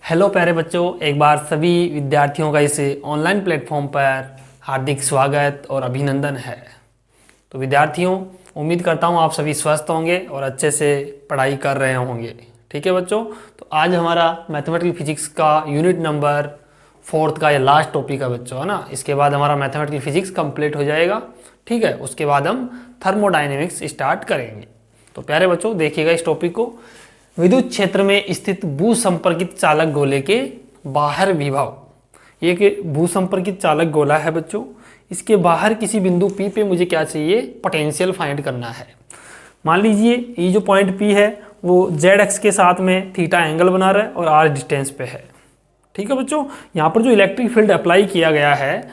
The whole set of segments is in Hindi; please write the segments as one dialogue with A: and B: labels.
A: हेलो प्यारे बच्चों, एक बार सभी विद्यार्थियों का इस ऑनलाइन प्लेटफॉर्म पर हार्दिक स्वागत और अभिनंदन है। तो विद्यार्थियों, उम्मीद करता हूँ आप सभी स्वस्थ होंगे और अच्छे से पढ़ाई कर रहे होंगे। ठीक है बच्चों, तो आज हमारा मैथमेटिकल फिजिक्स का यूनिट नंबर 4 का ये लास्ट टॉपिक है बच्चों, है ना। इसके बाद हमारा मैथमेटिकल फिजिक्स कंप्लीट हो जाएगा। ठीक है, उसके बाद हम थर्मोडाइनमिक्स स्टार्ट करेंगे। तो प्यारे बच्चों देखिएगा इस टॉपिक को। विद्युत क्षेत्र में स्थित भूसंपर्कित चालक गोले के बाहर विभव। ये एक भूसंपर्कित चालक गोला है बच्चों, इसके बाहर किसी बिंदु P पे मुझे क्या चाहिए, पोटेंशियल फाइंड करना है। मान लीजिए ये जो पॉइंट P है वो Z एक्स के साथ में थीटा एंगल बना रहा है और R डिस्टेंस पे है। ठीक है बच्चों, यहाँ पर जो इलेक्ट्रिक फील्ड अप्लाई किया गया है,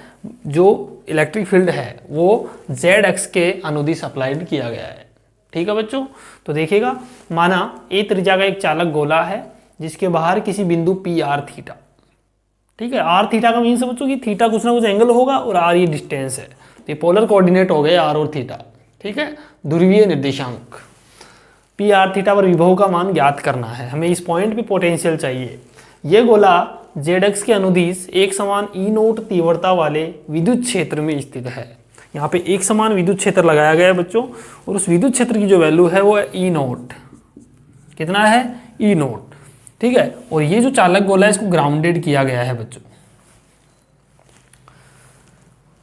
A: जो इलेक्ट्रिक फील्ड है वो Z एक्स के अनुदिश अप्लाइड किया गया है। ठीक है बच्चों, तो देखिएगा, माना ए त्रिज्या का एक चालक गोला है जिसके बाहर किसी बिंदु पी आर थीटा। ठीक है, आर थीटा का मीन समझो कि थीटा कुछ ना कुछ एंगल होगा और आर ये डिस्टेंस है, तो ये पोलर कोऑर्डिनेट हो गए आर और थीटा। ठीक है, ध्रुवीय निर्देशांक पी आर थीटा पर विभव का मान ज्ञात करना है। हमें इस पॉइंट पे पोटेंशियल चाहिए। ये गोला जेड एक्स के अनुदिश एक समान ई नोट तीव्रता वाले विद्युत क्षेत्र में स्थित है। यहाँ पे एक समान विद्युत क्षेत्र लगाया गया है बच्चों, और उस विद्युत क्षेत्र की जो वैल्यू है वो है ई नोट। कितना है? ई नोट। ठीक है, और ये जो चालक गोला है इसको ग्राउंडेड किया गया है बच्चों।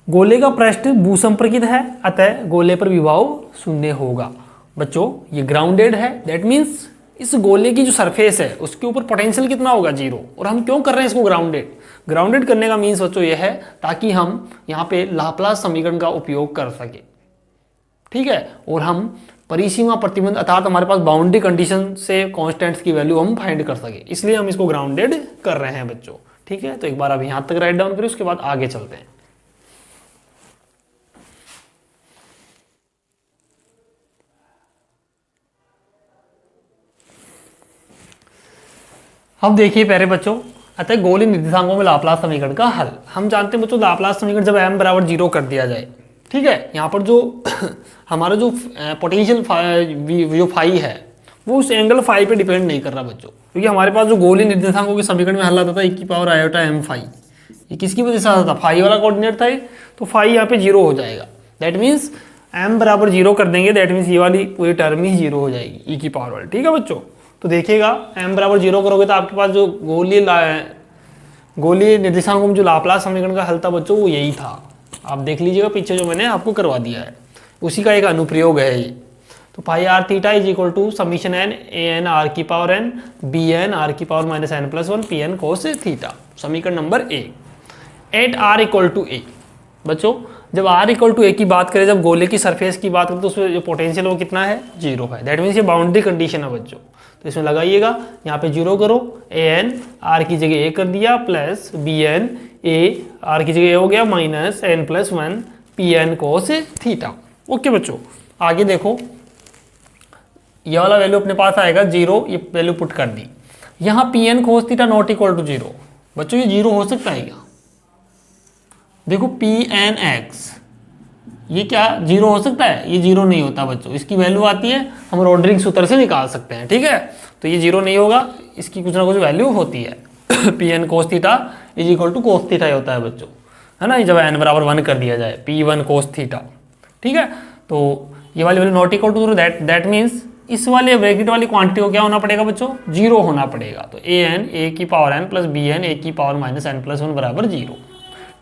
A: गोले का पृष्ठ भूसंपर्कित है, अतः गोले पर विभव शून्य होगा। बच्चों ये ग्राउंडेड है, दैट मीन्स इस गोले की जो सरफेस है उसके ऊपर पोटेंशियल कितना होगा? 0। और हम क्यों कर रहे हैं इसको ग्राउंडेड? ग्राउंडेड करने का मीन्स बच्चों ये है ताकि हम यहाँ पे लाप्लास समीकरण का उपयोग कर सके। ठीक है, और हम परिसीमा प्रतिबंध अर्थात हमारे पास बाउंड्री कंडीशन से कॉन्स्टेंट्स की वैल्यू हम फाइंड कर सके, इसलिए हम इसको ग्राउंडेड कर रहे हैं बच्चों। ठीक है, तो एक बार अब यहाँ तक राइट डाउन करें, उसके बाद आगे चलते हैं। अब देखिए प्यारे बच्चों, अतः गोलीय निर्देशांकों में लाप्लास समीकरण का हल। हम जानते हैं बच्चों लाप्लास समीकरण जब m बराबर 0 कर दिया जाए। ठीक है, यहाँ पर जो हमारा जो पोटेंशियल जो फाई है वो उस एंगल फाई पे डिपेंड नहीं कर रहा बच्चों, क्योंकि हमारे पास जो गोलीय निर्देशांकों के समीकरण में हल आता था 1 की पावर आयोटा m फाई, ये किसकी वजह से आता था? फाई वाला कोऑर्डिनेट था ये, तो फाई यहाँ पे 0 हो जाएगा। दैट मीन्स m बराबर 0 कर देंगे, दैट मीन्स ये वाली पूरी टर्म ही 0 हो जाएगी, e की पावर वाली। ठीक है बच्चों, तो देखिएगा m बराबर 0 करोगे तो आपके पास जो गोलीय निर्देशांकों में जो लाप्लास समीकरण का हल था बच्चों वो यही था। आप देख लीजिएगा पीछे जो मैंने आपको करवा दिया है, उसी का एक अनुप्रयोग है ये। तो pi R theta is equal to summation N A N R की power N B N R की power minus N plus 1 P N cos theta. समीकरण number A. At are equal to A. बच्चों जब आर इक्वल टू ए की बात करें, जब गोले की सरफेस की बात करें तो उसमें जो पोटेंशियल वो कितना है? 0 है। दैट मीन्स ये बाउंड्री कंडीशन है बच्चों, तो इसमें लगाइएगा, यहाँ पे 0 करो, ए एन आर की जगह ए कर दिया plus b N a r की जगह ए हो गया minus N plus 1 P N cos theta. Okay बच्चों, आगे देखो, ये वाला वैल्यू अपने पास आएगा 0, ये वैल्यू पुट कर दी। यहाँ p N cos theta not equal to 0। बच्चों ये 0 हो सकता है क्या? देखो पी एन एक्स ये क्या 0 हो सकता है? ये 0 नहीं होता बच्चों, इसकी वैल्यू आती है, हम रोड्रिग सूत्र से निकाल सकते हैं। ठीक है, तो ये 0 नहीं होगा, इसकी कुछ ना कुछ वैल्यू होती है। P N cos theta is equal to cos theta होता है बच्चों, है ना, जब n बराबर 1 कर दिया जाए, पी 1 कोस थीटा। ठीक है, तो ये वाली value not equal to that means इस वाले ब्रैकेट वाली क्वांटिटी को क्या होना पड़ेगा बच्चों? 0 होना पड़ेगा। तो ए एन ए की power n plus b N A की पावर माइनस एन प्लस 1 बराबर 0।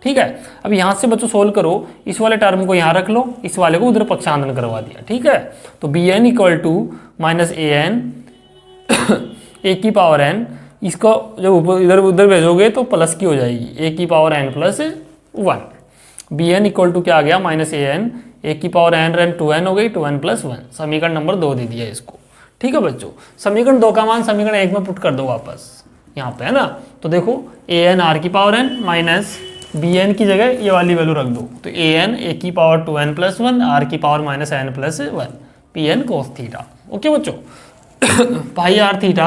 A: ठीक है, अब यहाँ से बच्चों सोल्व करो, इस वाले टर्म को यहाँ रख लो, इस वाले को उधर पक्षांतरण करवा दिया। ठीक है, तो b N equal to minus A N A की पावर एन, इसको जब इधर उधर भेजोगे तो प्लस की हो जाएगी, ए की power N plus 1। B N equal to क्या आ गया? माइनस ए एन ए की पावर एन 2n हो गई, 2n प्लस 1। समीकरण नंबर 2 दे दिया इसको। ठीक है बच्चों, समीकरण 2 का मान समीकरण 1 में पुट कर दो वापस यहाँ पे, है ना। तो देखो ए एन आर की power N minus b N की जगह ये वाली वैल्यू रख दो, तो ए एन ए की पावर 2n प्लस 1 आर की power minus N plus 1 P N cos theta. Okay बच्चों, pi R theta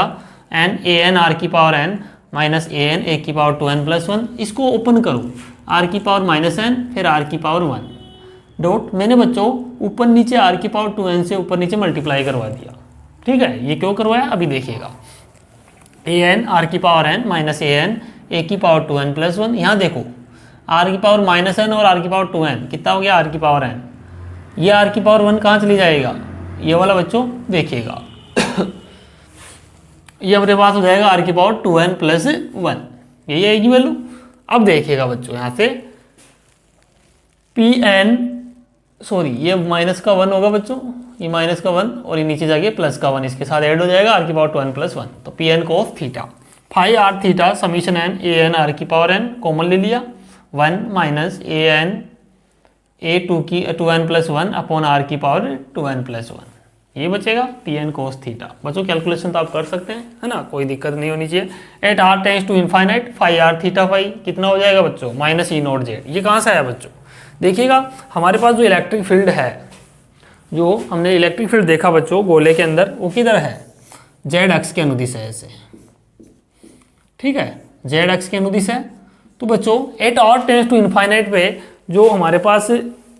A: N A N R की power N minus A N A की पावर 2n प्लस 1, इसको ओपन करो, आर की पावर माइनस एन फिर आर की पावर 1 डॉट, मैंने बच्चों ऊपर नीचे आर की पावर 2n से ऊपर नीचे मल्टीप्लाई करवा दिया। ठीक है, ये क्यों करवाया अभी देखिएगा। ए एन आर की power N minus A N A की पावर 2n प्लस 1। यहाँ देखो आर की पावर माइनस एन और आर की पावर 2n कितना हो गया आर की पावर एन। ये आर की पावर 1 कहाँ चली जाएगा, ये वाला बच्चों देखिएगा ये अपने पास हो जाएगा आर की पावर 2n प्लस 1, यही आएगी वैल्यू। अब देखिएगा बच्चों यहाँ से पी एन सॉरी ये माइनस का 1 होगा बच्चों, ये माइनस का 1 और ये नीचे जाके प्लस का 1 इसके साथ ऐड हो जाएगा आर की पावर 2n प्लस 1। तो p N cos theta phi r theta summation N A N R की पावर एन कॉमन ले लिया 1 minus A N a 2n plus 1 upon are की पावर 2n प्लस 1, ये बचेगा पी एन कोस थीटा। बच्चों कैलकुलेशन तो आप कर सकते हैं है ना, कोई दिक्कत नहीं होनी चाहिए। At r tends to infinite phi r theta phi कितना हो जाएगा बच्चों माइनस ई नॉट जेड। ये कहाँ से आया बच्चों, देखिएगा हमारे पास जो इलेक्ट्रिक फील्ड है, जो हमने इलेक्ट्रिक फील्ड देखा बच्चों गोले के अंदर, वो किधर है जेड एक्स के अनुदिश है ऐसे, ठीक है जेड एक्स के अनुदिश है। तो बच्चों at r tends to infinite पे जो हमारे पास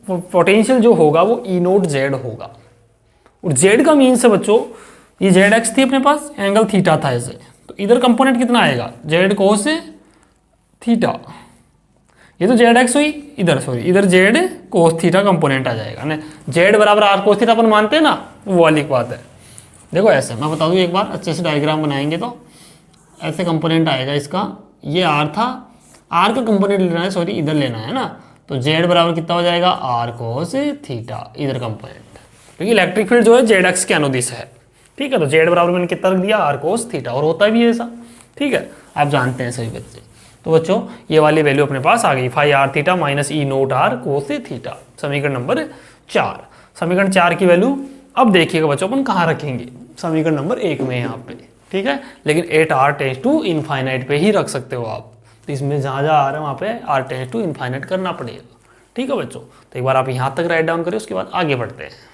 A: पोटेंशियल जो होगा वो ई नोट जेड होगा, और जेड का मीन्स है बच्चों ये जेड एक्स थी अपने पास, एंगल थीटा था ऐसे, तो इधर कंपोनेंट कितना आएगा जेड कोस थीटा, ये तो जेड एक्स हुई इधर सॉरी इधर जेड कोस थीटा कंपोनेंट आ जाएगा ना, जेड बराबर आर कोस थीटा अपन मानते हैं ना, वो वाली बात है। देखो ऐसे मैं बता दूं एक बार अच्छे से डायग्राम बनाएंगे तो ऐसे कंपोनेंट आएगा इसका, ये आर था, आर का कंपोनेंट लेना है सॉरी इधर लेना है ना, तो जेड बराबर कितना हो जाएगा आर कोस थीटा इधर कंपोनेंट, क्योंकि इलेक्ट्रिक फील्ड जो है जेड एक्स के अनुदिश है, ठीक है। तो जेड बराबर मैंने कितना रख दिया आर कोस थीटा, और होता भी है ऐसा, ठीक है आप जानते हैं सभी बच्चे। तो बच्चों ये वाली वैल्यू अपने पास आ गई फाइव आर थीटा माइनस ई नोट आर कोस थीटा, समीकरण नंबर 4। समीकरण 4 की वैल्यू अब देखिएगा बच्चों अपन कहाँ रखेंगे, समीकरण नंबर 1 में यहाँ पे, ठीक है। लेकिन at r tends to infinite पे ही रख सकते हो आप, तो इसमें जहाँ जहाँ आ रहा है वहाँ पे आर टेंस टू इनफाइनाइट करना पड़ेगा, ठीक है बच्चों। तो एक बार आप यहाँ तक राइट डाउन करें, उसके बाद आगे बढ़ते हैं।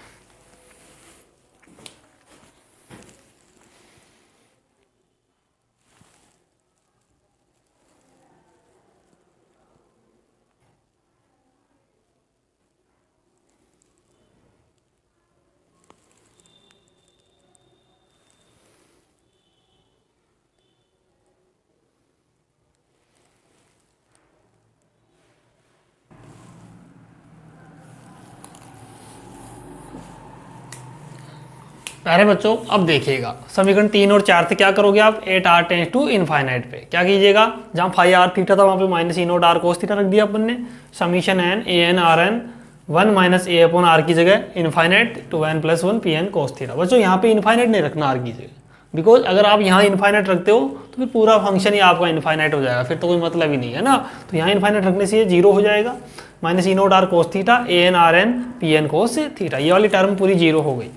A: अरे बच्चों अब देखिएगा समीकरण 3 और 4 से क्या करोगे आप, at r tends to infinite पे क्या कीजिएगा, जहाँ फाइव आर थीटा था वहाँ पे माइनस ई नोट आर कोस थीटा रख दिया अपन ने, summation N A N r n 1 minus a upon are की जगह infinite 2n plus 1 P N cos theta. बच्चों यहाँ पे इनफाइनाइट नहीं रखना आर की जगह, बिकॉज अगर आप यहाँ इनफाइनाइट रखते हो तो फिर पूरा फंक्शन ही आपका इनफाइनाइट हो जाएगा, फिर तो कोई मतलब ही नहीं है ना। तो यहाँ इनफाइनाइट रखने से ये जीरो हो जाएगा, minus E note r cos theta a N r n P N cos theta, ये वाली टर्म पूरी जीरो हो गई।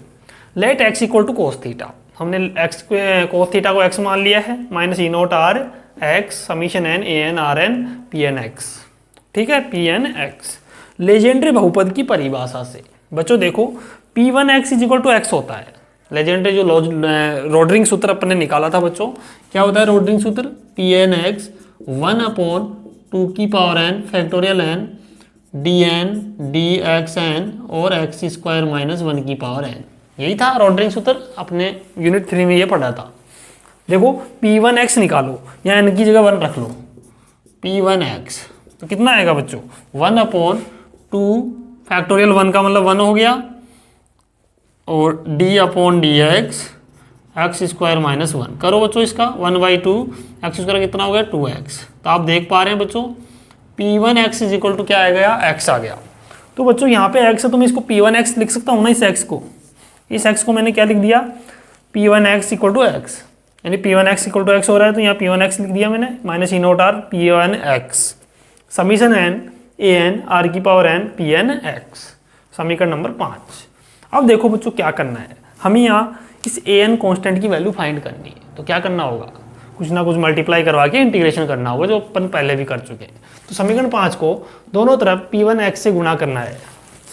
A: Let x equal to cos theta, हमने एक्स कोस थीटा को एक्स मान लिया है, minus E note r x summation N A N r n P N x, ठीक है पी एन एक्स। लेजेंड्री बहुपद की परिभाषा से बच्चों देखो p one x is equal to x होता है, लेजेंड्री जो रोडरिंग सूत्र अपन ने निकाला था बच्चों, क्या होता है रोडरिंग सूत्र, पी एन एक्स 1 अपॉन 2 की power n factorial n d n d x n और एक्स स्क्वायर माइनस 1 की पावर एन, यही था रोडरिंग सूत्र, अपने यूनिट 3 में ये पढ़ा था। देखो P1x निकालो, यहाँ n की जगह 1 रख लो, P1x तो कितना आएगा बच्चों 1 अपॉन 2 फैक्टोरियल 1 का मतलब 1 हो गया, और d upon D x x square minus 1 करो बच्चों इसका 1/2 एक्स स्क्वायर कितना हो गया 2x। तो आप देख पा रहे हैं बच्चों P1x इज इक्वल टू क्या आ गया x आ गया। तो बच्चों यहाँ पे x है तो मैं इसको P1x लिख सकता हूँ ना, इस x को मैंने क्या लिख दिया P1x इक्वल टू एक्स, यानी P1x इक्वल टू एक्स हो रहा है तो यहाँ P1x लिख दिया मैंने, minus E note R P1x summation N A N R की power N P N X, समीकरण नंबर 5। अब देखो बच्चों क्या करना है, हमें यहाँ इस ए एन कॉन्स्टेंट की वैल्यू फाइंड करनी है, तो क्या करना होगा कुछ ना कुछ मल्टीप्लाई करवा के इंटीग्रेशन करना होगा, जो अपन पहले भी कर चुके हैं। तो समीकरण 5 को दोनों तरफ P1x से गुणा करना है,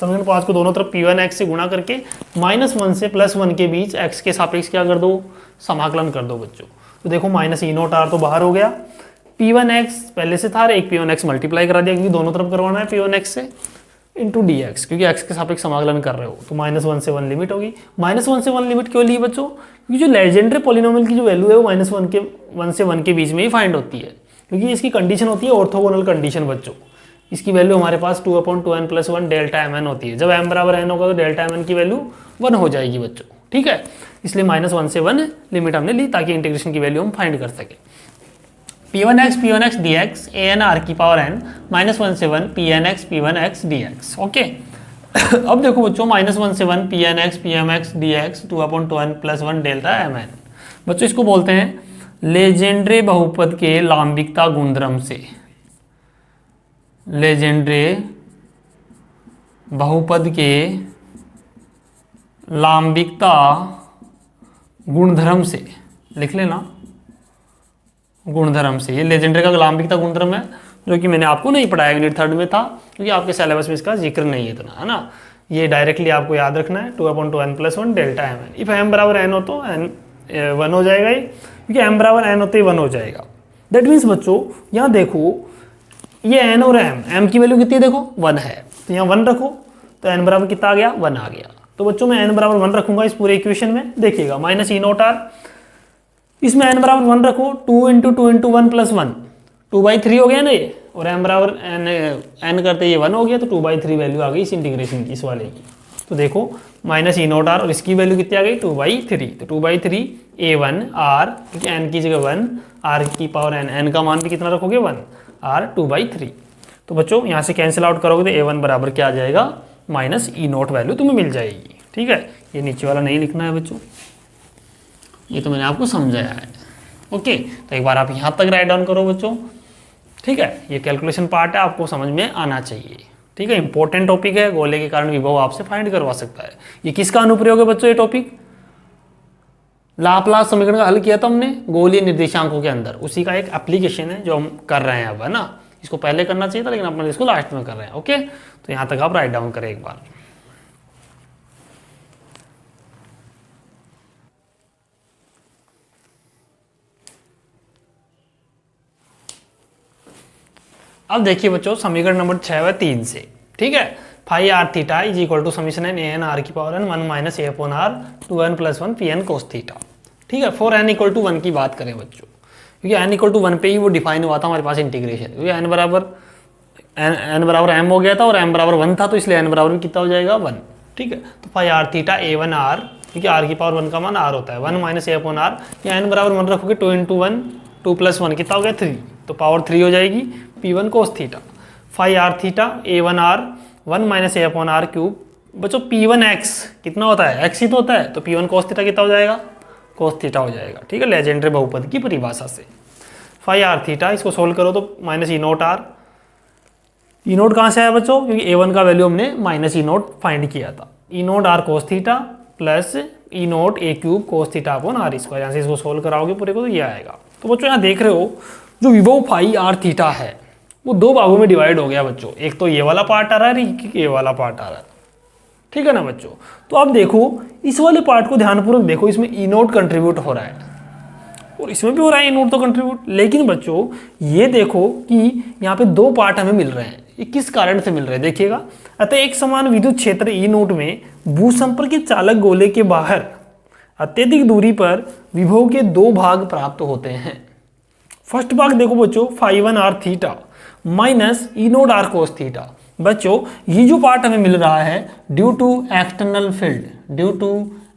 A: समीकरण 5 को दोनों तरफ P1x से गुणा करके -1 से +1 के बीच x के सापेक्ष क्या कर दो समाकलन कर दो बच्चों। तो देखो माइनस ई नोट आर तो बाहर हो गया, P1x पहले से था, एक P1x मल्टीप्लाई करा दिया क्योंकि दोनों तरफ करवाना है P1x से, इंटू डी एक्स क्योंकि x के सापेक्ष समाकलन कर रहे हो, तो -1 से 1 लिमिट होगी। -1 से 1 लिमिट क्यों ली बच्चों, क्योंकि जो लेजेंडरी पॉलिनोमियल की जो वैल्यू है वो -1 से 1 के बीच में ही फाइंड होती है, क्योंकि इसकी कंडीशन होती है ऑर्थोगोनल कंडीशन बच्चों। इसकी वैल्यू हमारे पास 2/2n+1 डेल्टा mn होती है। जब m बराबर n होगा तो डेल्टा mn की वैल्यू 1 हो जाएगी बच्चों, ठीक है। इसलिए -1 से 1 लिमिट हमने ली ताकि इंटीग्रेशन की वैल्यू हम फाइंड कर सके। P1x dx an r की पावर n -1 से 1 P1x dx, ओके। अब देखो बच्चों -1 से 1 Pmx dx 2/2n+1 delta mn। बच्चों इसको बोलते हैं लेजेंड्रे बहुपद के लांबिकता गुणधर्म से, लेजेंड्रे बहुपद के लांबिकता गुणधर्म से, लिख लेना गुणधर्म से। ये लेजेंड्रे का लांबिकता गुणधर्म है जो कि मैंने आपको नहीं पढ़ाया, यूनिट 3 में था, क्योंकि आपके सिलेबस में इसका जिक्र नहीं है इतना, है ना। ये डायरेक्टली आपको याद रखना है 2/2n+1 delta mn। If m बराबर n हो तो n 1 हो जाएगा ही, क्योंकि m बराबर n होते ही 1 हो जाएगा। दैट मीन्स बच्चों यहाँ देखो ये n और m की वैल्यू कितनी देखो 1 है, तो यहाँ 1 रखो तो n बराबर कितना आ गया 1 आ गया। तो बच्चों मैं n बराबर 1 रखूंगा इस पूरे इक्वेशन में, देखिएगा -E0r, इसमें n बराबर 1 रखो, 2 × 2 × 1 + 1 2/3 हो गया ना ये, और m बराबर n करते ये 1 हो गया, तो 2/3 वैल्यू आ गई इस इंटीग्रेशन की, इस वाले की। तो देखो -E0r और इसकी वैल्यू कितनी आ गई 2/3, तो 2/3 a1 r, क्योंकि n की जगह 1, r की पावर n का मान भी कितना रखोगे 1, r 2/3। तो बच्चों यहाँ से कैंसिल आउट करोगे तो a1 बराबर क्या आ जाएगा -E0 वैल्यू तुम्हें मिल जाएगी, ठीक है। ये नीचे वाला नहीं लिखना है बच्चों, ये तो मैंने आपको समझाया है, ओके। तो एक बार आप यहाँ तक राइट डाउन करो बच्चों, ठीक है। ये कैलकुलेशन पार्ट है, आपको समझ में आना चाहिए, ठीक है। इंपॉर्टेंट टॉपिक है, गोले के कारण विभव आपसे फाइंड करवा सकता है। ये किसका अनुप्रयोग है बच्चों, ये टॉपिक लाप्लास समीकरण का हल किया था हमने गोलीय निर्देशांकों के अंदर, उसी का एक एप्लीकेशन है जो हम कर रहे हैं अब, है ना। इसको पहले करना चाहिए था लेकिन अपन इसको लास्ट में कर रहे हैं, ओके। तो यहाँ तक आप राइट डाउन करें एक बार। अब देखिए बच्चों समीकरण नंबर 6 व 3 से, ठीक है। Phi r theta is equal to summation an r की power n 1 - a/r 2n+1 pn cos theta, ठीक है। फॉर n = 1 की बात करें बच्चों, क्योंकि n = 1 पे ही वो डिफाइन हुआ था हमारे पास इंटीग्रेशन, क्योंकि n बराबर m हो गया था और m बराबर 1 था, तो इसलिए n बराबर कितना हो जाएगा 1, ठीक है। तो phi r theta a1 r, क्योंकि r की पावर 1 का मान r होता है, 1 - a/r, या n बराबर 1 रखोगे 2 × 1 2 + 1 कितना हो गया 3, तो पावर 3 हो जाएगी p1 cos theta. Phi r theta a1 r 1 - a/r cube, बच्चों p1x कितना होता है x ही तो होता है, तो p1 cos थीटा कितना हो जाएगा cos थीटा हो जाएगा, ठीक है। लेजेंड्रे बहुपद की परिभाषा से फाई r थीटा, इसको सोल्व करो तो -E0r, E0 कहाँ से आया बच्चों, क्योंकि a1 का वैल्यू हमने -E0 फाइंड किया था, E0r cos theta plus E0 a³ cos theta / r², यहाँ से इसको सोल्व कराओगे पूरे को तो ये आएगा। तो बच्चों यहाँ देख रहे हो जो विभव फाई r थीटा है वो 2 भागों में डिवाइड हो गया बच्चों, एक तो ये वाला पार्ट आ रहा है, ये वाला पार्ट आ रहा है, ठीक है ना बच्चों। तो अब देखो इस वाले पार्ट को ध्यानपूर्वक देखो, इसमें E0 कंट्रीब्यूट हो रहा है और इसमें भी हो रहा है E0 तो कंट्रीब्यूट, लेकिन बच्चों ये देखो कि यहाँ पे 2 पार्ट हमें मिल रहे हैं, ये किस कारण से मिल रहे हैं देखिएगा। अतः एक समान विद्युत क्षेत्र E0 में भूसंपर्कित चालक गोले के बाहर अत्यधिक दूरी पर विभव के 2 भाग प्राप्त होते हैं। फर्स्ट भाग देखो बच्चों φ1 r theta minus E0 r cos theta. बच्चों ये जो पार्ट हमें मिल रहा है due to external field, due to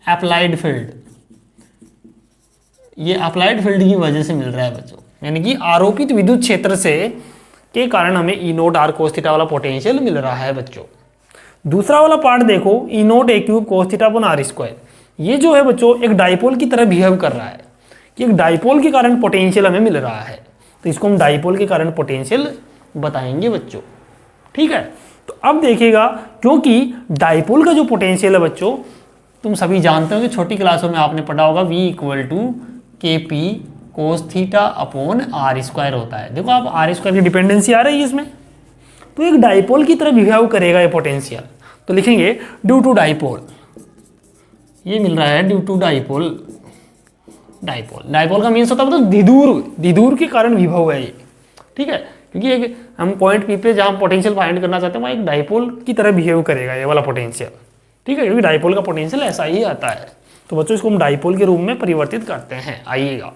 A: applied field, ये अप्लाइड फील्ड की वजह से मिल रहा है बच्चों, यानी कि आरोपित विद्युत क्षेत्र से के कारण हमें E0 r cos थीटा वाला पोटेंशियल मिल रहा है बच्चों। दूसरा वाला पार्ट देखो E0 a³ cos theta / r², ये जो है बच्चों एक डाइपोल की तरह बिहेव कर रहा है कि एक डाइपोल के कारण पोटेंशियल हमें मिल रहा है, तो इसको हम डाइपोल के कारण पोटेंशियल बताएंगे बच्चों, ठीक है। तो अब देखिएगा क्योंकि डाइपोल का जो पोटेंशियल है बच्चों तुम सभी जानते हो कि छोटी क्लासों में आपने पढ़ा होगा V = Kp cos theta / r² होता है। देखो आप r² की डिपेंडेंसी आ रही है इसमें, तो एक डाइपोल की तरह बिहेव करेगा ये पोटेंशियल, तो लिखेंगे ड्यू टू डाइपोल, ये मिल रहा है ड्यू टू डाइपोल। डाइपोल का मीन्स होता है मतलब द्विध्रुव के कारण विभव है ये, ठीक है। क्योंकि एक हम पॉइंट पी पे जहाँ पोटेंशियल फाइंड करना चाहते हैं वहाँ एक डाइपोल की तरह बिहेव करेगा ये वाला पोटेंशियल, ठीक है, क्योंकि डाइपोल का पोटेंशियल ऐसा ही आता है। तो बच्चों इसको हम डाइपोल के रूप में परिवर्तित करते हैं। आइएगा,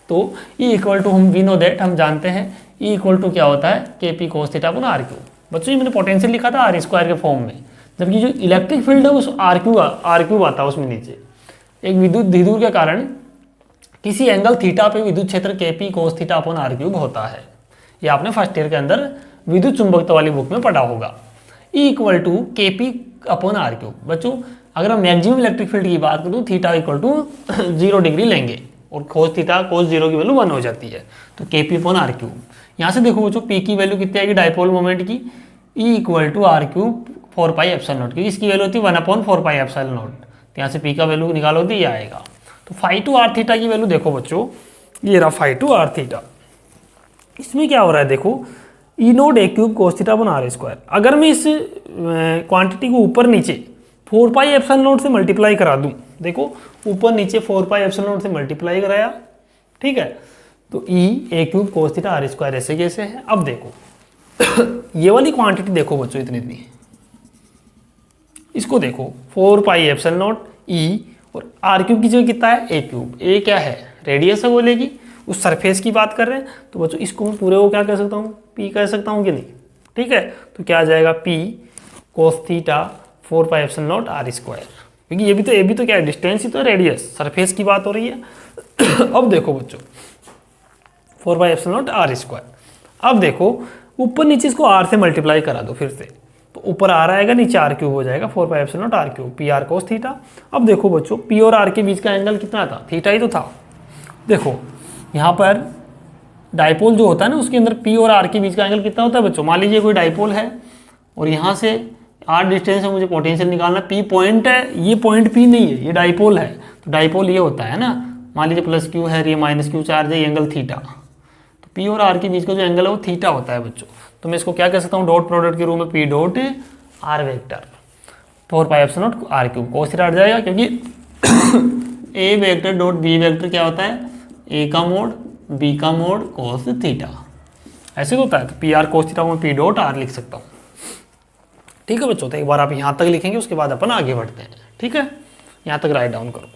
A: तो E इक्वल टू हम वी नो दैट, हम जानते हैं E इक्वल टू क्या होता है, k p cos theta upon r cube. बच्चों ये मैंने पोटेंशियल लिखा था आर स्क्वायर के फॉर्म में, जबकि जो इलेक्ट्रिक फील्ड है उस आर क्यूब आता है उसमें नीचे। एक विद्युत द्विध्रुव के कारण किसी एंगल थीटा पे विद्युत क्षेत्र k p cos theta upon r cube होता है। ये आपने फर्स्ट ईयर के अंदर विद्युत चुंबकत्व वाली बुक में पढ़ा होगा। E इक्वल टू के पी अपॉन आर क्यूब। बच्चों अगर हम मैक्सिमम इलेक्ट्रिक फील्ड की बात करूँ, थीटा इक्वल टू 0 डिग्री लेंगे और कोस थीटा कोस 0 की वैल्यू 1 हो जाती है, तो के पी अपॉन आर क्यूब। यहाँ से देखो बच्चों पी की वैल्यू कितनी आएगी डाइपोल मोमेंट की, E equal to r cube 4 pi epsilon naught की, इसकी वैल्यू होती है 1 अपॉन 4 पाई एप्सिलॉन नॉट। तो यहाँ से पी का वैल्यू निकालो तो ये आएगा। तो फाई टू आर थीटा की वैल्यू देखो बच्चों, ये रहा फाई टू आर थीटा। इसमें क्या हो रहा है देखो, E nought A cube cos theta upon R square. अगर मैं इस क्वांटिटी को ऊपर नीचे 4 पाई एप्सिलॉन नॉट से मल्टीप्लाई करा दूं, देखो ऊपर नीचे 4 पाई एप्सिलॉन नॉट से मल्टीप्लाई कराया, ठीक है, तो E A cube cos theta R square ऐसे कैसे है। अब देखो ये वाली क्वांटिटी देखो बच्चों इतनी, इसको देखो 4 पाई एप्सिलॉन नॉट ई और आर क्यूब की जगह कितना है ए क्यूब। ए क्या है, रेडियस है गोले की, उस सरफेस की बात कर रहे हैं। तो बच्चों इसको मैं पूरे को क्या कह सकता हूँ, पी कह सकता हूँ कि नहीं, ठीक है। तो क्या आ जाएगा p cos theta 4 pi epsilon naught r square, क्योंकि ये भी तो क्या है, डिस्टेंस ही तो रेडियस, सरफेस की बात हो रही है। अब देखो बच्चों 4 pi epsilon naught r square. अब देखो ऊपर नीचे इसको आर से मल्टीप्लाई करा दो फिर से, तो ऊपर आर आएगा नीचे आर क्यूब हो जाएगा, 4 pi epsilon naught are cube p r cos theta. अब देखो बच्चों पी और आर के बीच का एंगल कितना था, थीटा ही तो था। देखो यहाँ पर डाइपोल जो होता है ना, उसके अंदर पी और आर के बीच का एंगल कितना होता है बच्चों। मान लीजिए कोई डाइपोल है और यहाँ से आर डिस्टेंस है, मुझे पोटेंशियल निकालना, पी पॉइंट है, ये पॉइंट पी नहीं है, ये डाइपोल है। तो डाइपोल ये होता है ना, मान लीजिए प्लस क्यू है, ये माइनस क्यू चार्ज है, ये एंगल थीटा। तो पी और आर के बीच का जो एंगल है वो थीटा होता है बच्चों। तो मैं इसको क्या कह सकता हूँ, डॉट प्रोडक्ट के रूप में P dot R vector 4 pi epsilon naught are cube cos theta हट जाएगा, क्योंकि A vector dot B vector क्या होता है, ए का मोड बी का मोड कोस थीटा, ऐसे तो होता है। तो पी आर कोस थीटा को मैं पी डॉट आर लिख सकता हूँ, ठीक है बच्चों। तो एक बार आप यहाँ तक लिखेंगे, उसके बाद अपन आगे बढ़ते हैं, ठीक है। यहाँ तक राइट डाउन करो।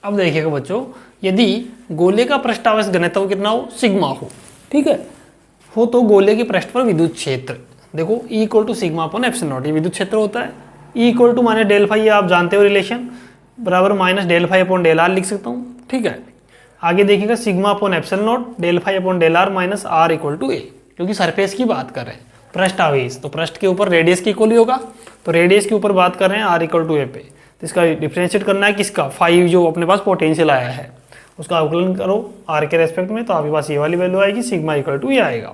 A: अब देखिएगा बच्चों, यदि गोले का पृष्ठावश घनत्व कितना हो, सिग्मा हो, ठीक है, हो तो गोले के पृष्ठ पर विद्युत क्षेत्र देखो E equal to sigma upon epsilon nought, ये विद्युत क्षेत्र होता है। E इक्वल टू माने डेल फाई, ये आप जानते हो रिलेशन, बराबर minus del phi upon del R लिख सकता हूँ, ठीक है। आगे देखिएगा sigma upon epsilon nought del phi upon del R minus R equal to A, क्योंकि सरफेस की बात कर रहे हैं, पृष्ठ आवेश, तो पृष्ठ के ऊपर रेडियस की इक्वल ही होगा, तो रेडियस के ऊपर बात कर रहे हैं आर इक्वल टू ए पे। तो इसका डिफ्रेंशिएट करना है किसका, फाइव जो अपने पास पोटेंशियल आया है उसका अवकलन करो आर के रेस्पेक्ट में, तो आपके पास ये वाली वैल्यू आएगी, सिग्मा इक्वल टू ये आएगा।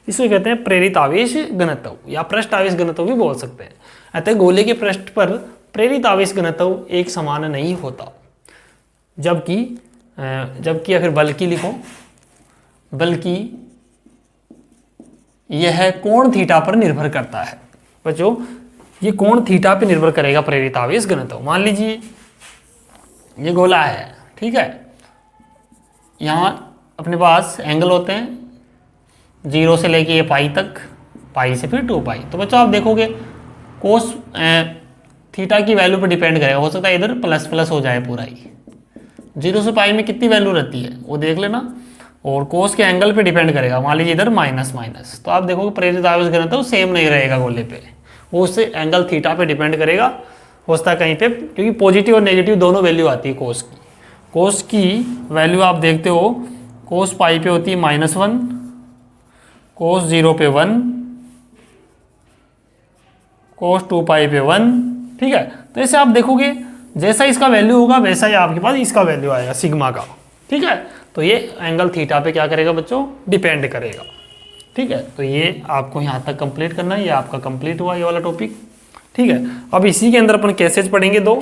A: इसको कहते हैं प्रेरित आवेश घनत्व या पृष्ठ आवेश घनत्व भी बोल सकते हैं। अतः गोले के पृष्ठ पर प्रेरित आवेश घनत्व एक समान नहीं होता, जबकि या फिर बल्कि लिखो, बल्कि यह कोण थीटा पर निर्भर करता है। बच्चों ये कोण थीटा पे निर्भर करेगा प्रेरित आवेश घनत्व। मान लीजिए ये गोला है, ठीक है, यहाँ अपने पास एंगल होते हैं 0 से लेके ये पाई तक, पाई से फिर 2 पाई। तो बच्चों आप देखोगे कोस थीटा की वैल्यू पर डिपेंड करेगा, हो सकता है इधर प्लस प्लस हो जाए पूरा ही, 0 से पाई में कितनी वैल्यू रहती है वो देख लेना, और कोस के एंगल पे डिपेंड करेगा, मान लीजिए इधर माइनस माइनस, तो आप देखोगे प्रेरित आवेश घनत्व सेम नहीं रहेगा गोले पे, वो उससे एंगल थीटा पे डिपेंड करेगा, हो सकता है कहीं पे, क्योंकि पॉजिटिव और नेगेटिव दोनों वैल्यू आती है कोस की। कोस की वैल्यू आप देखते हो, कोस पाई पे होती है -1, कोस 0 पे 1, कोस 2 पाई पे 1, ठीक है। तो ऐसे आप देखोगे जैसा इसका वैल्यू होगा वैसा ही आपके पास इसका वैल्यू आएगा सिग्मा का। ठीक है, तो ये एंगल थीटा पे क्या करेगा बच्चों, डिपेंड करेगा। ठीक है, तो ये आपको यहाँ तक कंप्लीट करना है, ये आपका कंप्लीट हुआ ये वाला टॉपिक। ठीक है, अब इसी के अंदर अपन कैसे पढ़ेंगे, दो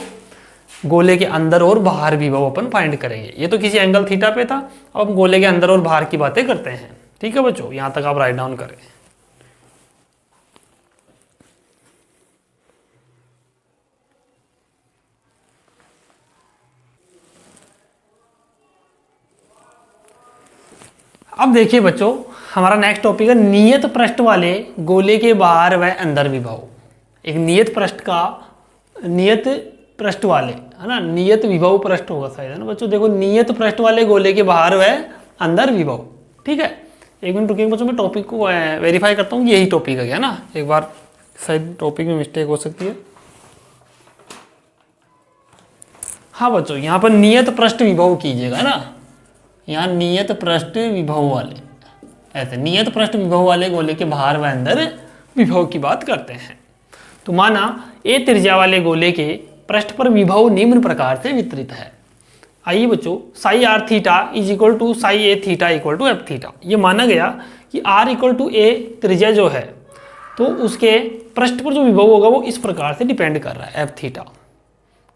A: गोले के अंदर और बाहर विभव अपन फाइंड करेंगे। ये तो किसी एंगल थीटा पे था, अब हम गोले के अंदर और बाहर की बातें करते हैं। ठीक है बच्चों, यहाँ तक आप राइट डाउन करें। अब देखिए बच्चों, हमारा नेक्स्ट टॉपिक है नियत पृष्ठ वाले गोले के बाहर व अंदर विभव। एक नियत पृष्ठ का, नियत पृष्ठ वाले, है ना, नियत विभव पृष्ठ होगा शायद, है ना बच्चों। देखो नियत पृष्ठ वाले गोले के बाहर व अंदर विभव। ठीक है, एक मिनट रुकिए बच्चों, मैं टॉपिक को वेरीफाई करता हूँ, यही टॉपिक है क्या ना, एक बार शायद टॉपिक में मिस्टेक हो सकती है। हाँ बच्चों, यहाँ पर नियत पृष्ठ विभव कीजिएगा ना, यहाँ नियत पृष्ठ विभव वाले, ऐसे नियत पृष्ठ विभव वाले गोले के बाहर व अंदर विभव की बात करते हैं। तो माना ए त्रिज्या वाले गोले के पृष्ठ पर विभव निम्न प्रकार से वितरित है। आइए बच्चों, psi R theta is equal to psi A theta equal to F theta. ये माना गया कि आर इक्वल टू ए त्रिज्या जो है, तो उसके पृष्ठ पर जो विभव होगा वो इस प्रकार से डिपेंड कर रहा है, एफ थीटा।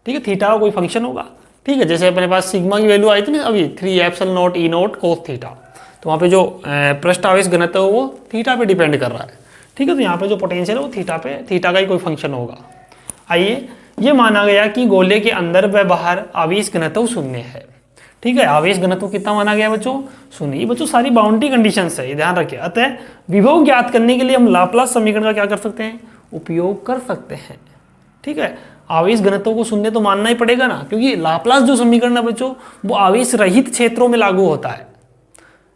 A: ठीक है, थीटा का कोई फंक्शन होगा। ठीक है, जैसे अपने पास सिग्मा की वैल्यू आई थी ना अभी 3 epsilon not E not cos theta, तो वहाँ पे जो पृष्ठ आवेश घनत्व है वो थीटा पे डिपेंड कर रहा है। ठीक है, तो यहाँ पे जो पोटेंशियल है वो थीटा पे, थीटा का ही कोई फंक्शन होगा। आइए, ये माना गया कि गोले के अंदर व बाहर आवेश घनत्व शून्य है। ठीक है, आवेश घनत्व कितना माना गया बच्चों, शून्य। ये बच्चों सारी बाउंड्री कंडीशंस है, ये ध्यान रखिए। अतः विभव ज्ञात करने के लिए हम लाप्लास समीकरण का क्या कर सकते हैं, उपयोग कर सकते हैं। ठीक है, आवेश घनत्व को शून्य तो मानना ही पड़ेगा ना, क्योंकि लाप्लास जो समीकरण है बच्चों वो आवेश रहित क्षेत्रों में लागू होता है।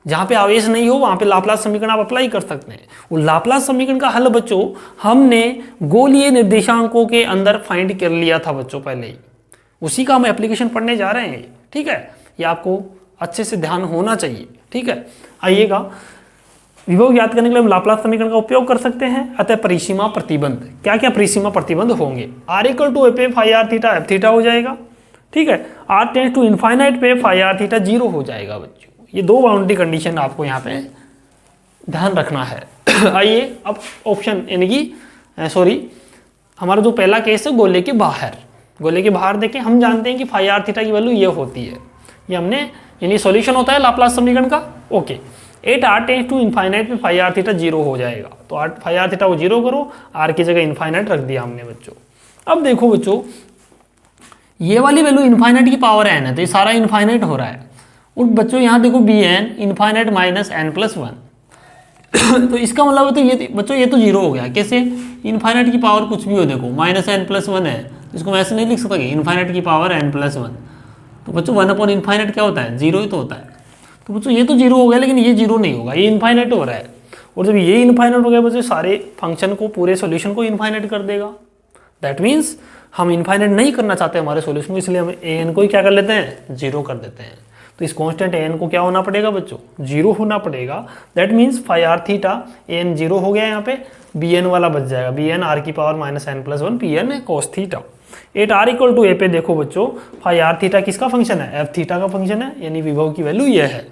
A: जहाँ पे आवेश नहीं हो वहाँ पे लाप्लास समीकरण आप अप्लाई कर सकते हैं। वो लाप्लास समीकरण का हल बच्चों हमने गोलीय निर्देशांकों के अंदर फाइंड कर लिया था बच्चों पहले ही, उसी का हम एप्लीकेशन पढ़ने जा रहे हैं। ठीक है, ये आपको अच्छे से ध्यान होना चाहिए। ठीक है, आइएगा, विभव ज्ञात करने के लिए हम लाप्लास समीकरण का उपयोग कर सकते हैं। अतः परिसीमा प्रतिबंध, क्या क्या परिसीमा प्रतिबंध होंगे, आर इक्वल टू ए पे phi are theta F theta हो जाएगा। ठीक है, आर टेंड्स टू इनफाइनाइट पे फाई आर थीटा 0 हो जाएगा बच्चों। ये दो बाउंड्री कंडीशन आपको यहाँ पे ध्यान रखना है। आइए अब ऑप्शन, यानी कि सॉरी, हमारा जो पहला केस है गोले के बाहर, गोले के बाहर देखें, हम जानते हैं कि फाई आर थीटा की वैल्यू ये होती है, ये हमने, यानी सॉल्यूशन होता है लाप्लास समीकरण का। Okay, 8r tends to infinite पे फाई आर थीटा 0 हो जाएगा, तो फाई आर थीटा को 0 करो, आर की जगह इनफाइनाइट रख दिया हमने बच्चों। अब देखो बच्चों, ये वाली वैल्यू इनफाइनाइट की पावर n है, तो ये सारा इनफाइनाइट हो रहा है। और बच्चों यहाँ देखो B N infinite minus N plus 1 तो इसका मतलब है तो ये बच्चों ये तो 0 हो गया। कैसे, इनफाइनाइट की पावर कुछ भी हो, देखो माइनस एन प्लस 1 है, इसको मैं ऐसे नहीं लिख सकता कि इनफाइनाइट की पावर n प्लस 1, तो बच्चों 1 अपॉन इनफाइनाइट क्या होता है, 0 ही तो होता है। तो बच्चों ये तो 0 हो गया, लेकिन ये 0 नहीं होगा, ये इनफाइनाइट हो रहा है। और जब ये इनफाइनाइट हो गया बच्चों, सारे फंक्शन को, पूरे सॉल्यूशन को इनफाइनाइट कर देगा। दैट मीन्स हम इनफाइनाइट नहीं करना चाहते हमारे सॉल्यूशन को, इसलिए हम an को ही क्या कर लेते हैं, 0 कर देते हैं। तो इस कांस्टेंट an को क्या होना पड़ेगा बच्चों, 0 होना पड़ेगा। That means phi are theta an 0 हो गया, यहाँ पे bn वाला बच जाएगा, bn r की power minus N plus 1 pn cos थीटा। 8r इक्वल टू ए पे देखो बच्चों, फाई आर थीटा किसका फंक्शन है, एफ थीटा का फंक्शन है, यानी विभव की वैल्यू ये है।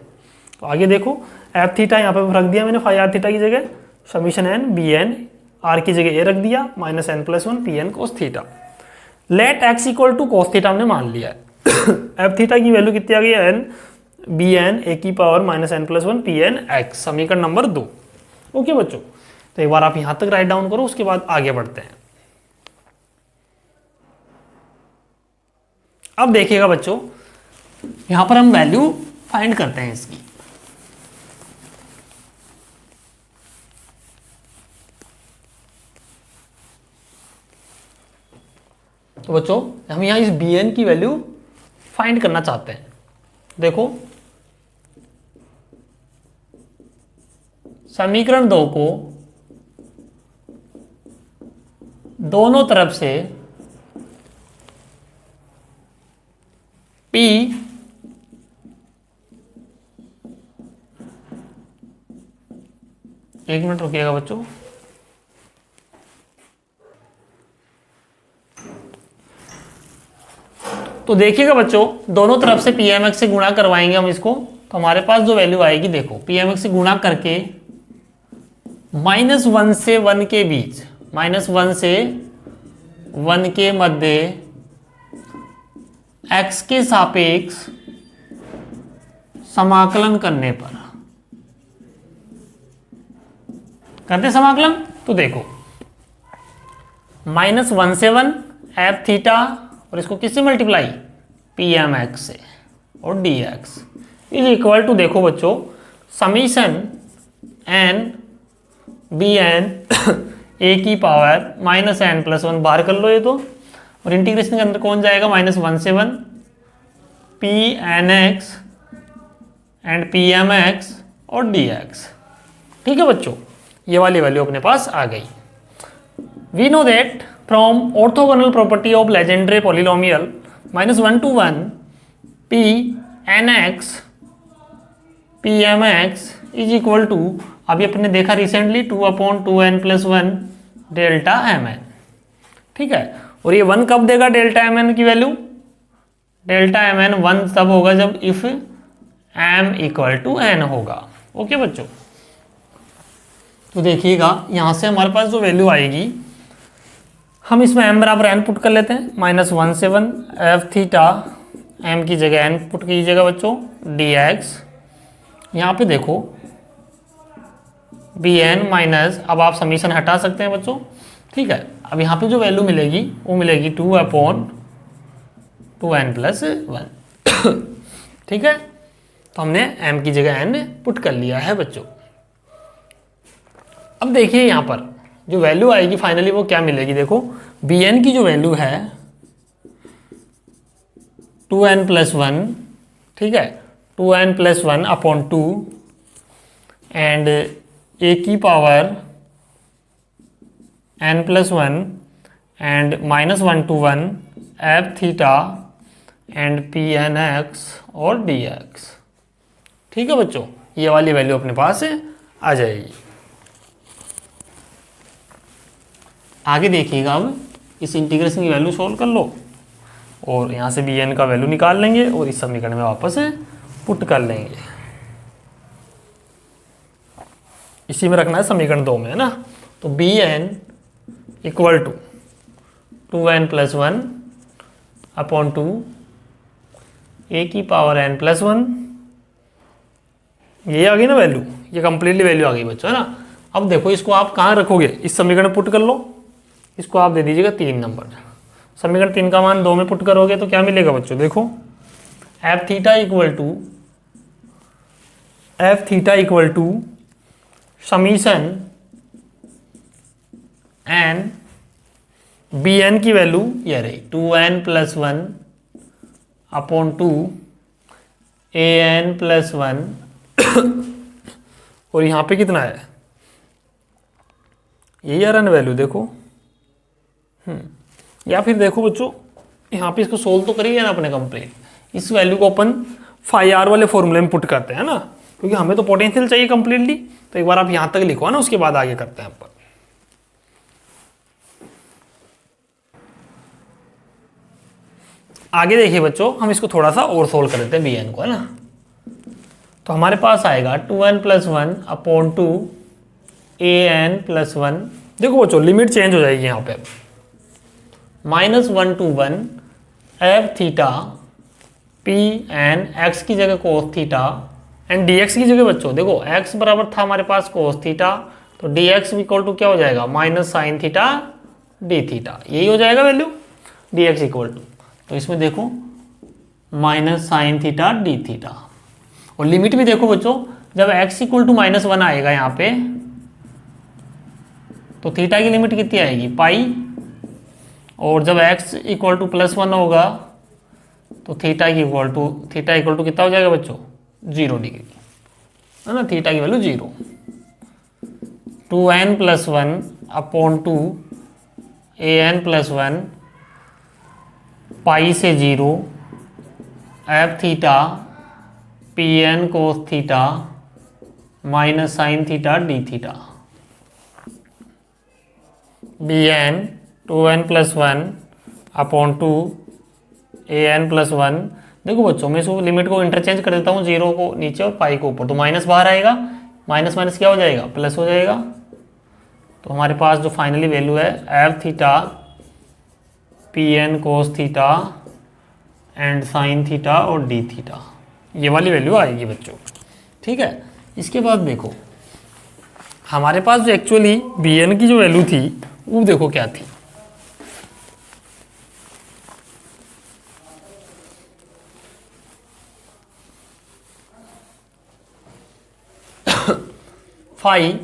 A: तो आगे देखो, एफ थीटा यहाँ पे रख दिया मैंने फाई आर थीटा की जगह, समीशन एन bn, r की जगह a रख दिया, minus N plus 1 pn cos थीटा। Let x equal to cos theta हमने मान लिया है। एफ थीटा की वैल्यू कितनी आ गई है, एन बी एन ए की power minus N plus 1 P N X, समीकरण नंबर 2। ओके बच्चों, तो एक बार आप यहां तक राइट डाउन करो, उसके बाद आगे बढ़ते हैं। अब देखिएगा बच्चों, यहां पर हम वैल्यू फाइंड करते हैं इसकी। तो बच्चों हम यहां इस बी एन की वैल्यू फाइंड करना चाहते हैं। देखो, समीकरण 2 को दोनों तरफ से P एक मिनट रुकिएगा बच्चों, तो देखिएगा बच्चों, दोनों तरफ से पी एम एक्स से गुणा करवाएंगे हम इसको, तो हमारे पास जो वैल्यू आएगी देखो, पी एम एक्स से गुणा करके -1 से 1 के बीच, -1 से 1 के मध्य x के सापेक्ष समाकलन करने पर, करते समाकलन, तो देखो -1 से 1 एफ थीटा और इसको किससे मल्टीप्लाई, पी एम एक्स से, और D X is equal to, देखो बच्चों, summation N B N A की पावर -n+1 बाहर कर लो ये तो, और इंटीग्रेशन के अंदर कौन जाएगा, -1 से 1 P N X and P M X और डी एक्स। ठीक है बच्चों, ये वाली वैल्यू अपने पास आ गई। We know that from orthogonal property of Legendre polynomial -1 to 1 P N X P M X is equal to, अभी अपने देखा recently 2/2n+1 delta M N. ठीक है, और ये 1 कब देगा डेल्टा एम एन की वैल्यू, डेल्टा एम एन 1 तब होगा जब if m equal to n होगा। ओके बच्चों, तो देखिएगा यहाँ से हमारे पास जो वैल्यू आएगी, हम इसमें m बराबर n पुट कर लेते हैं, -1 से 1 एफ थीटा, m की जगह n पुट कीजिएगा बच्चों, dx, यहाँ पे देखो bn माइनस, अब आप समीशन हटा सकते हैं बच्चों। ठीक है, अब यहाँ पे जो वैल्यू मिलेगी वो मिलेगी 2/2n+1। ठीक है, तो हमने m की जगह n पुट कर लिया है बच्चों। अब देखिए यहाँ पर जो वैल्यू आएगी फाइनली वो क्या मिलेगी, देखो bn की जो वैल्यू है 2n+1, ठीक है, 2n+1/2 एंड a की power n+1 and -1 to 1 F theta and P N X और डी एक्स। ठीक है बच्चों, ये वाली वैल्यू अपने पास आ जाएगी। आगे देखिएगा, अब इस इंटीग्रेशन की वैल्यू सोल्व कर लो और यहाँ से bn का वैल्यू निकाल लेंगे और इस समीकरण में वापस पुट कर लेंगे। इसी में रखना है समीकरण 2 में, है ना। तो bn equal to 2n+1/2 a की पावर n+1, ये आ गई ना वैल्यू, ये कंप्लीटली वैल्यू आ गई बच्चों, है ना। अब देखो इसको आप कहाँ रखोगे, इस समीकरण में पुट कर लो, इसको आप दे दीजिएगा 3 नंबर। समीकरण 3 का मान 2 में पुट करोगे तो क्या मिलेगा बच्चों, देखो F theta equal to summation N B N की वैल्यू ये रही 2n+1/2 an+1 और यहाँ पे कितना है, यही आ रहा ना वैल्यू, देखो। या फिर देखो बच्चों, यहाँ पे इसको सोल्व तो करिए ना अपने कंप्लीट, इस वैल्यू को अपन फाई आर वाले फॉर्मूले में पुट करते हैं ना, क्योंकि हमें तो पोटेंशियल चाहिए कंप्लीटली। तो एक बार आप यहाँ तक लिखो ना, उसके बाद आगे करते हैं अपन। आगे देखिए बच्चों, हम इसको थोड़ा सा और सोल्व कर देते हैं bn को, है ना। तो हमारे पास आएगा 2n+1/2 an+1। देखो बच्चों, लिमिट चेंज हो जाएगी यहाँ पे, -1 to 1 F theta P N X की जगह cos theta and D X की जगह बच्चों देखो x बराबर था हमारे पास कोस थीटा, तो डी एक्स इक्वल टू क्या हो जाएगा, -sin थीटा डी थीटा, यही हो जाएगा value D X equal to. तो इसमें देखो -sin थीटा डी थीटा, और लिमिट भी देखो बच्चों, जब x इक्वल टू -1 आएगा यहाँ पे, तो थीटा की लिमिट कितनी आएगी, पाई, और जब x इक्वल टू +1 होगा तो थीटा इक्वल टू कितना हो जाएगा बच्चों, 0 डिग्री, है ना। थीटा की वैल्यू 0। 2n+1/2 an+1 पाई से 0 F theta P N cos theta -sin theta D theta. bn 2n+1/2 A N plus one, देखो बच्चों मैं इसको लिमिट को इंटरचेंज कर देता हूँ, 0 को नीचे और पाई को ऊपर, तो माइनस बाहर आएगा, माइनस माइनस क्या हो जाएगा, प्लस हो जाएगा। तो हमारे पास जो फाइनली वैल्यू है F theta P N cos theta and sine theta और डी थीटा, ये वाली वैल्यू आएगी बच्चों। ठीक है, इसके बाद देखो हमारे पास जो एक्चुअली बी एन की जो वैल्यू थी वो देखो क्या थी, फाई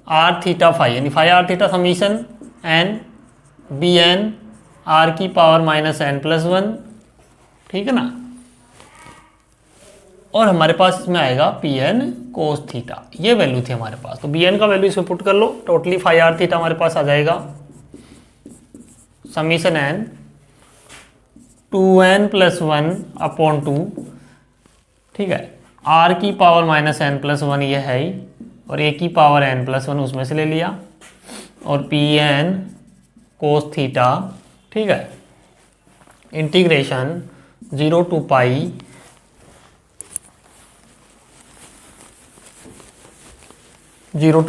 A: आर थीटा फाई, यानी phi are theta summation N B N R की power minus N plus one, ठीक है ना। और हमारे पास इसमें आएगा पी एन कोस थीटा, ये वैल्यू थी हमारे पास। तो बी एन का वैल्यू इसमें पुट कर लो, टोटली फाई आर थीटा हमारे पास आ जाएगा summation N 2n plus one upon two, ठीक है, आर की power minus N plus one ये है ही, और ए की पावर एन प्लस वन उसमें से ले लिया, और पी एन कोस थीटा, ठीक है, इंटीग्रेशन 0 टू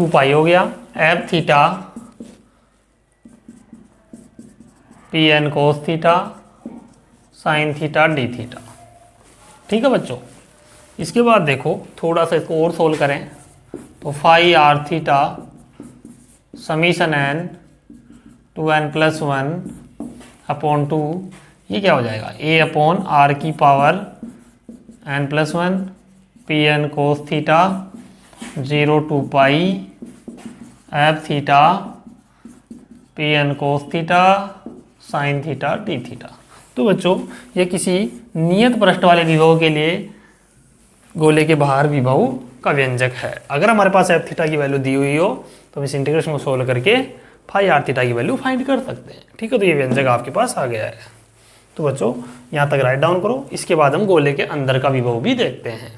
A: पाई हो गया, F theta P N cos theta sine theta D theta. ठीक है बच्चों, इसके बाद देखो थोड़ा सा इसको और सोल्व करें, तो phi are theta summation N 2n plus one upon two, ये क्या हो जाएगा, ए अपॉन आर की power N plus one P N cos theta 0 two pi F theta P N cos theta sine theta D theta. तो बच्चों ये किसी नियत पृष्ठ वाले विभव के लिए गोले के बाहर विभव का व्यंजक है। अगर हमारे पास एफ थीटा की वैल्यू दी हुई हो तो हम इस इंटीग्रेशन को सोल्व करके फाई आर थीटा की वैल्यू फाइंड कर सकते हैं। ठीक है, तो ये व्यंजक आपके पास आ गया है। तो बच्चों यहाँ तक राइट डाउन करो, इसके बाद हम गोले के अंदर का विभव भी देखते हैं।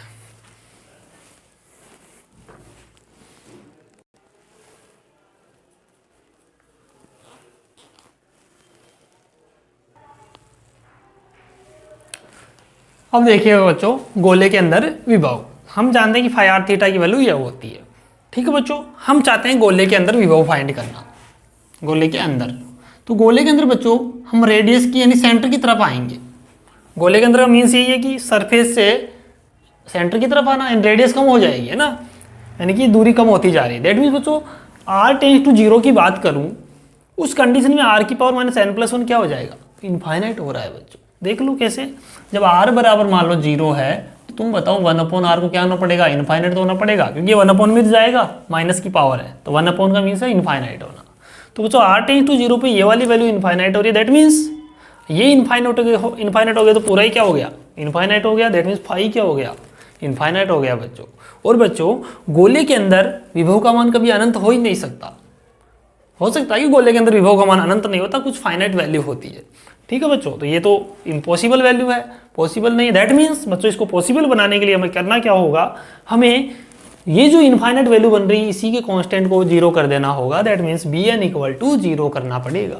A: अब देखिएगा बच्चों गोले के अंदर विभव, हम जानते हैं कि फाई आर थीटा की वैल्यू यह होती है। ठीक है बच्चों, हम चाहते हैं गोले के अंदर विभव फाइंड करना, गोले के अंदर। तो गोले के अंदर बच्चों हम रेडियस की यानी सेंटर की तरफ आएंगे। गोले के अंदर का मीन्स यही है कि सरफेस से सेंटर की तरफ आना, रेडियस कम हो जाएगी, है ना, यानी कि दूरी कम होती जा रही है। दैट मीन्स बच्चों आर टेंस टू 0 की बात करूं, उस कंडीशन में आर की power minus N plus one क्या हो जाएगा, इनफाइनाइट हो रहा है बच्चों। देख लो कैसे, जब आर बराबर मान लो 0 है तो तुम बताओ 1 अपॉन आर को क्या होना पड़ेगा, इनफाइनाइट तो होना पड़ेगा, क्योंकि 1 अपॉन में जाएगा, माइनस की पावर है, तो 1 अपॉन का मीन्स है इनफाइनाइट होना। तो बच्चों आर टेंस टू 0 पे ये वाली वैल्यू इनफाइनाइट हो रही है, दैट मीन्स ये इनफाइनाइट हो गया तो पूरा ही क्या हो गया, इनफाइनाइट हो गया। दैट मीन्स फाई क्या हो गया, इनफाइनाइट हो गया बच्चों। और बच्चों गोले के अंदर विभव का मान कभी अनंत हो ही नहीं सकता। हो सकता है कि गोले के अंदर विभव का मान अनंत नहीं होता, कुछ फाइनाइट वैल्यू होती है। ठीक है बच्चों, तो ये तो इम्पॉसिबल वैल्यू है, पॉसिबल नहीं है। दैट मीन्स बच्चों इसको पॉसिबल बनाने के लिए हमें करना क्या होगा, हमें ये जो इनफाइनाइट वैल्यू बन रही है इसी के कांस्टेंट को 0 कर देना होगा। That means B N equal to 0 करना पड़ेगा,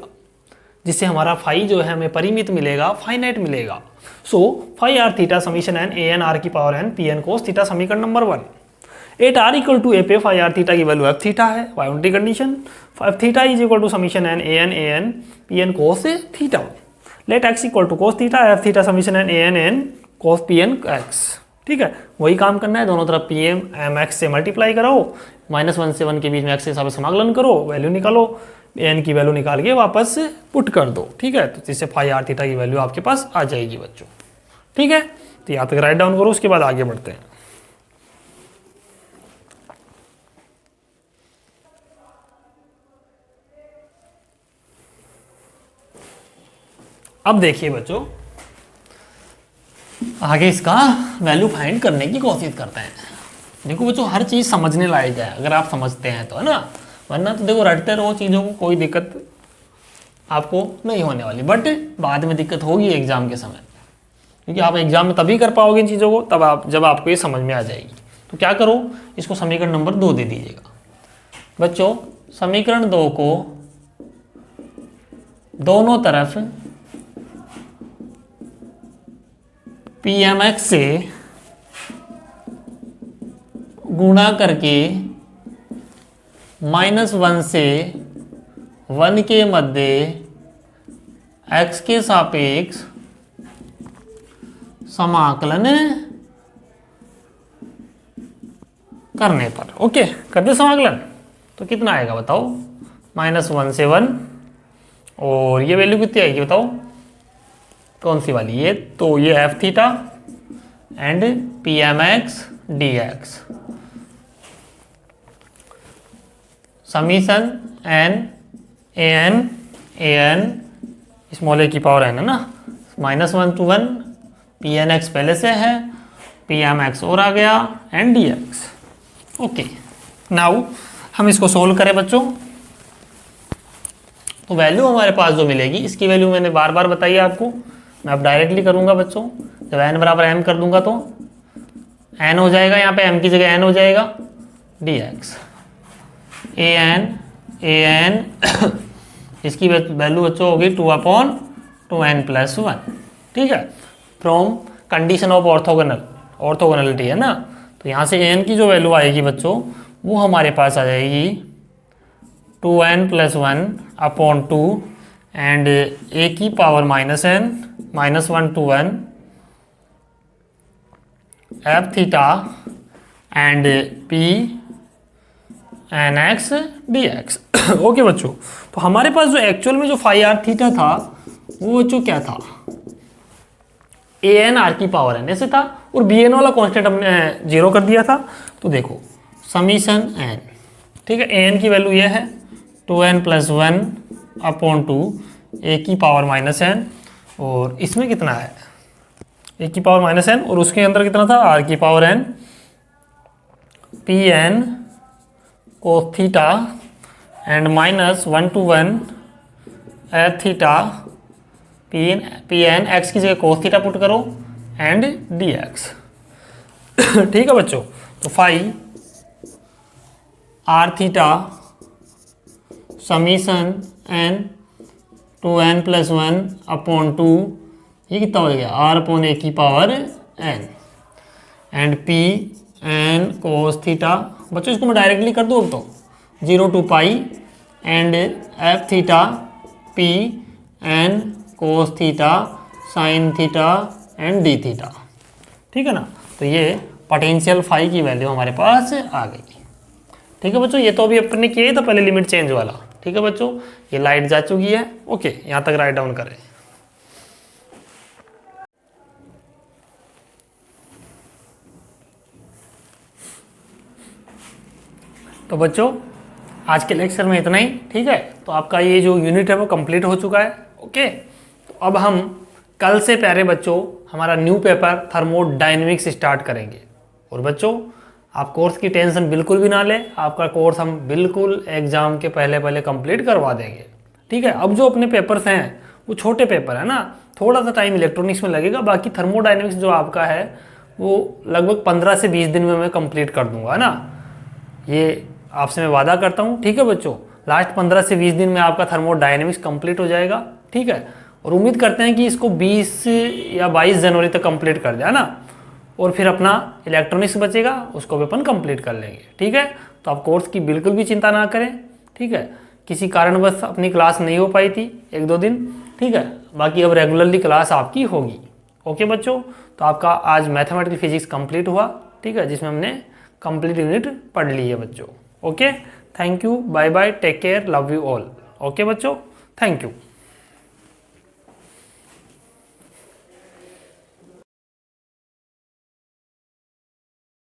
A: जिससे हमारा फाई जो है हमें परिमित मिलेगा, फाइनाइट मिलेगा। So phi are theta summation N A N R की power N P N cos theta समीकरण number 1। At are equal to ए पे फाई आर थीटा की वैल्यू एफ थीटा है, boundary condition f theta is equal to summation N A n P N cos theta. Let x equal to cos theta F theta summation n cos p N x. ठीक है, वही काम करना है, दोनों तरफ पी एम एक्स से मल्टीप्लाई कराओ, -1 से 1 के बीच में एक्स के हिसाब से समाकलन करो, वैल्यू निकालो, एन की वैल्यू निकाल के वापस पुट कर दो। ठीक है, तो इससे फाई आर थीटा की वैल्यू आपके पास आ जाएगी बच्चों। ठीक है, तो यहाँ तक राइट डाउन करो, उसके बाद आगे बढ़ते हैं। अब देखिए बच्चों आगे इसका वैल्यू फाइंड करने की कोशिश करते हैं। देखो बच्चों हर चीज़ समझने लायक है अगर आप समझते हैं तो, है ना, वरना तो देखो रटते रहो चीज़ों को, कोई दिक्कत आपको नहीं होने वाली, बट बाद में दिक्कत होगी एग्जाम के समय, क्योंकि आप एग्जाम में तभी कर पाओगे इन चीज़ों को जब आपको ये समझ में आ जाएगी। तो क्या करो, इसको समीकरण नंबर 2 दे दीजिएगा बच्चों। समीकरण 2 को दोनों तरफ पी एम एक्स से गुणा करके -1 से 1 के मध्य x के सापेक्ष समाकलन करने पर। ओके, कर दे समाकलन, तो कितना आएगा बताओ? -1 से 1, और ये वैल्यू कितनी आएगी बताओ? कौन सी वाली? ये तो ये f theta and P M x d x summation n small a की पावर एन है ना, -1 to 1 पी एन एक्स पहले से है, पी एम एक्स और आ गया and D x. Okay, now हम इसको सोल्व करें बच्चों, तो वैल्यू हमारे पास जो मिलेगी, इसकी वैल्यू मैंने बार बार बताई है आपको, मैं अब डायरेक्टली करूंगा बच्चों। जब n बराबर m कर दूंगा तो n हो जाएगा, यहाँ पे m की जगह n हो जाएगा, dx an इसकी वैल्यू बच्चों होगी 2/2n+1। ठीक है, फ्रॉम कंडीशन ऑफ ऑर्थोगोनलिटी है ना, तो यहाँ से an की जो वैल्यू आएगी बच्चों, वो हमारे पास आ जाएगी 2n+1/2 एंड a की power -n -1 to 1 f theta and p n x dx। Okay बच्चों, तो हमारे पास जो एक्चुअल में जो फाई आर थीटा था वो बच्चों क्या था? ए एन आर की पावर एन ऐसे था, और बी एन वाला कॉन्स्टेंट हमने 0 कर दिया था। तो देखो समीशन एन, ठीक है, ए एन की वैल्यू ये है 2n+1/2 ए की पावर -n, और इसमें कितना है ए की पावर -n, और उसके अंदर कितना था आर की power n, P N cos theta and -1 to 1 F theta P N X की जगह कोस थीटा पुट करो एंड डी एक्स। ठीक है बच्चों, तो phi are theta summation n 2n+1/2 ये कितना हो गया r/a की power n and p n cos theta. बच्चों इसको मैं डायरेक्टली कर दूँ अब तो 0 to pi and f theta p n cos theta sin theta and d theta. ठीक है ना, तो ये पोटेंशियल फाई की वैल्यू हमारे पास आ गई। ठीक है बच्चों, ये तो अभी अपने किए था पहले लिमिट चेंज वाला। ठीक है बच्चों, ये लाइट जा चुकी है। ओके, यहाँ तक राइट डाउन करें। तो बच्चों आज के लेक्चर में इतना ही। ठीक है, तो आपका ये जो यूनिट है वो कंप्लीट हो चुका है। ओके, तो अब हम कल से प्यारे बच्चों हमारा न्यू पेपर थर्मोडायनेमिक्स स्टार्ट करेंगे। और बच्चों आप कोर्स की टेंशन बिल्कुल भी ना लें, आपका कोर्स हम बिल्कुल एग्जाम के पहले कंप्लीट करवा देंगे। ठीक है, अब जो अपने पेपर्स हैं वो छोटे पेपर है ना, थोड़ा सा टाइम इलेक्ट्रॉनिक्स में लगेगा, बाकी थर्मोडायनेमिक्स जो आपका है वो लगभग 15 से 20 दिन में मैं कंप्लीट कर दूंगा ना, ये आपसे मैं वादा करता हूँ। ठीक है बच्चों, लास्ट 15 से 20 दिन में आपका थर्मोडायनेमिक्स कंप्लीट हो जाएगा। ठीक है, और उम्मीद करते हैं कि इसको 20 या 22 जनवरी तक कंप्लीट कर दिया ना, और फिर अपना इलेक्ट्रॉनिक्स बचेगा उसको भी अपन कंप्लीट कर लेंगे। ठीक है, तो आप कोर्स की बिल्कुल भी चिंता ना करें। ठीक है, किसी कारणवश अपनी क्लास नहीं हो पाई थी 1-2 दिन। ठीक है, बाकी अब रेगुलरली क्लास आपकी होगी। ओके बच्चों, तो आपका आज मैथमेटिकल फिजिक्स कंप्लीट हुआ। ठीक है, जिसमें हमने कंप्लीट यूनिट पढ़ ली है बच्चों। Okay, thank you, bye bye, take care, love you all. Okay बच्चों, थैंक यू।